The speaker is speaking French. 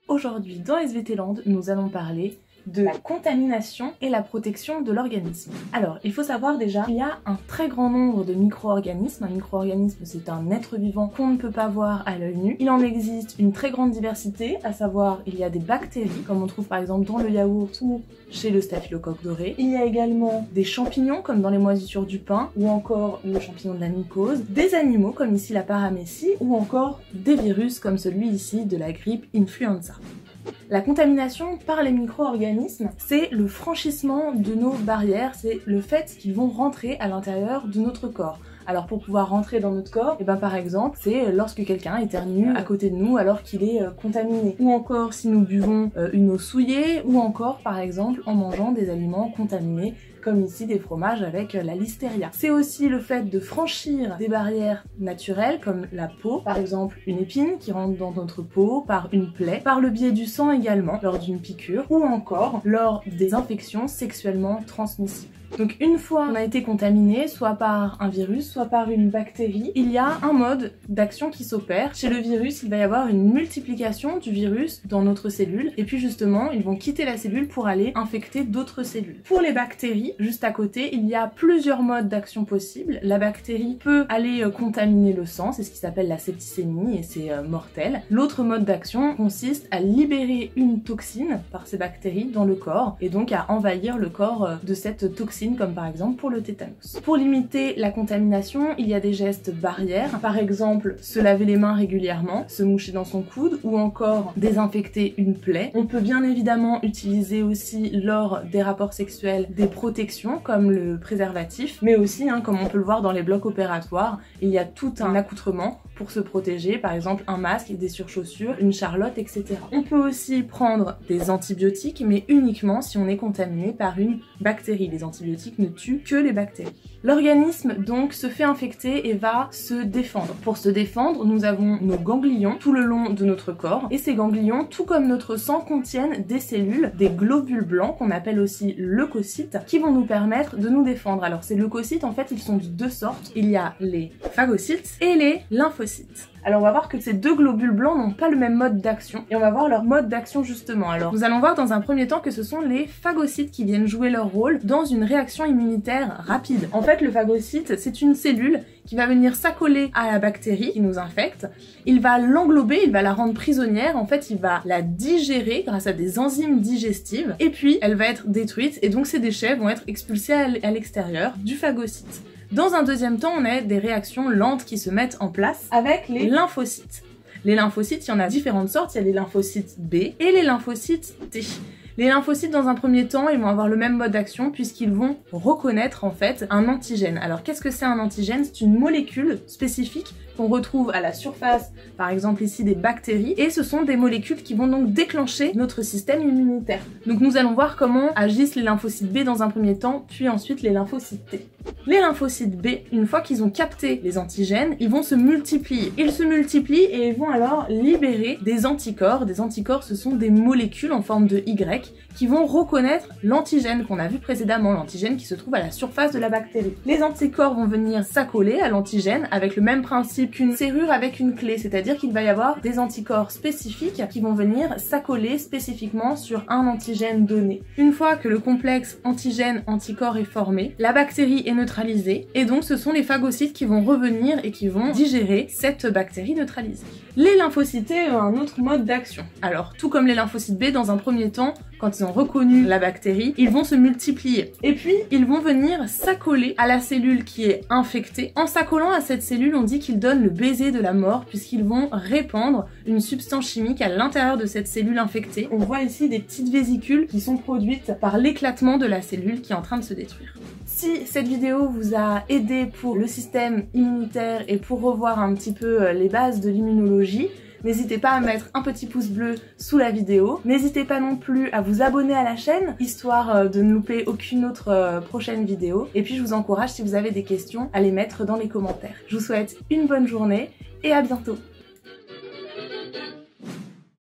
Aujourd'hui dans SVT Land, nous allons parler de la contamination et la protection de l'organisme. Alors, il faut savoir déjà qu'il y a un très grand nombre de micro-organismes. Un micro-organisme, c'est un être vivant qu'on ne peut pas voir à l'œil nu. Il en existe une très grande diversité, à savoir il y a des bactéries, comme on trouve par exemple dans le yaourt ou chez le staphylocoque doré. Il y a également des champignons, comme dans les moisissures du pain, ou encore le champignon de la mycose, des animaux, comme ici la paramécie, ou encore des virus, comme celui ici de la grippe influenza. La contamination par les micro-organismes, c'est le franchissement de nos barrières, c'est le fait qu'ils vont rentrer à l'intérieur de notre corps. Alors pour pouvoir rentrer dans notre corps, et ben par exemple, c'est lorsque quelqu'un éternue à côté de nous alors qu'il est contaminé. Ou encore si nous buvons une eau souillée, ou encore par exemple en mangeant des aliments contaminés, comme ici des fromages avec la listeria. C'est aussi le fait de franchir des barrières naturelles comme la peau, par exemple une épine qui rentre dans notre peau par une plaie, par le biais du sang également lors d'une piqûre, ou encore lors des infections sexuellement transmissibles. Donc une fois qu'on a été contaminé, soit par un virus, soit par une bactérie, il y a un mode d'action qui s'opère. Chez le virus, il va y avoir une multiplication du virus dans notre cellule, et puis justement, ils vont quitter la cellule pour aller infecter d'autres cellules. Pour les bactéries, juste à côté, il y a plusieurs modes d'action possibles. La bactérie peut aller contaminer le sang, c'est ce qui s'appelle la septicémie, et c'est mortel. L'autre mode d'action consiste à libérer une toxine par ces bactéries dans le corps, et donc à envahir le corps de cette toxine, comme par exemple pour le tétanos. Pour limiter la contamination, il y a des gestes barrières, par exemple se laver les mains régulièrement, se moucher dans son coude, ou encore désinfecter une plaie. On peut bien évidemment utiliser aussi lors des rapports sexuels des protections comme le préservatif, mais aussi, comme on peut le voir dans les blocs opératoires, il y a tout un accoutrement pour se protéger, par exemple un masque, des surchaussures, une charlotte, etc. On peut aussi prendre des antibiotiques, mais uniquement si on est contaminé par une bactérie. Les antibiotiques ne tuent que les bactéries. L'organisme donc se fait infecter et va se défendre. Pour se défendre, nous avons nos ganglions tout le long de notre corps, et ces ganglions, tout comme notre sang, contiennent des cellules, des globules blancs qu'on appelle aussi leucocytes, qui vont nous permettre de nous défendre. Alors ces leucocytes, en fait, ils sont de deux sortes. Il y a les phagocytes et les lymphocytes. Alors on va voir que ces deux globules blancs n'ont pas le même mode d'action, et on va voir leur mode d'action justement. Alors nous allons voir dans un premier temps que ce sont les phagocytes qui viennent jouer leur rôle dans une réaction immunitaire rapide. En fait, le phagocyte, c'est une cellule qui va venir s'accoler à la bactérie qui nous infecte. Il va l'englober, il va la rendre prisonnière, en fait il va la digérer grâce à des enzymes digestives, et puis elle va être détruite, et donc ces déchets vont être expulsés à l'extérieur du phagocyte. Dans un deuxième temps, on a des réactions lentes qui se mettent en place avec les lymphocytes. Les lymphocytes, il y en a différentes sortes, il y a les lymphocytes B et les lymphocytes T. Les lymphocytes, dans un premier temps, ils vont avoir le même mode d'action puisqu'ils vont reconnaître en fait un antigène. Alors qu'est-ce que c'est un antigène? C'est une molécule spécifique qu'on retrouve à la surface, par exemple ici des bactéries, et ce sont des molécules qui vont donc déclencher notre système immunitaire. Donc nous allons voir comment agissent les lymphocytes B dans un premier temps, puis ensuite les lymphocytes T. Les lymphocytes B, une fois qu'ils ont capté les antigènes, ils vont se multiplier. Ils se multiplient et ils vont alors libérer des anticorps. Des anticorps, ce sont des molécules en forme de Y qui vont reconnaître l'antigène qu'on a vu précédemment, l'antigène qui se trouve à la surface de la bactérie. Les anticorps vont venir s'accoler à l'antigène avec le même principe qu'une serrure avec une clé, c'est-à-dire qu'il va y avoir des anticorps spécifiques qui vont venir s'accoler spécifiquement sur un antigène donné. Une fois que le complexe antigène-anticorps est formé, la bactérie est neutralisée, et donc ce sont les phagocytes qui vont revenir et qui vont digérer cette bactérie neutralisée. Les lymphocytes ont un autre mode d'action. Alors, tout comme les lymphocytes B, dans un premier temps, quand ils ont reconnu la bactérie, ils vont se multiplier. Et puis, ils vont venir s'accoler à la cellule qui est infectée. En s'accolant à cette cellule, on dit qu'ils donnent le baiser de la mort, puisqu'ils vont répandre une substance chimique à l'intérieur de cette cellule infectée. On voit ici des petites vésicules qui sont produites par l'éclatement de la cellule qui est en train de se détruire. Si cette vidéo vous a aidé pour le système immunitaire et pour revoir un petit peu les bases de l'immunologie, n'hésitez pas à mettre un petit pouce bleu sous la vidéo. N'hésitez pas non plus à vous abonner à la chaîne, histoire de ne louper aucune autre prochaine vidéo. Et puis je vous encourage, si vous avez des questions, à les mettre dans les commentaires. Je vous souhaite une bonne journée et à bientôt.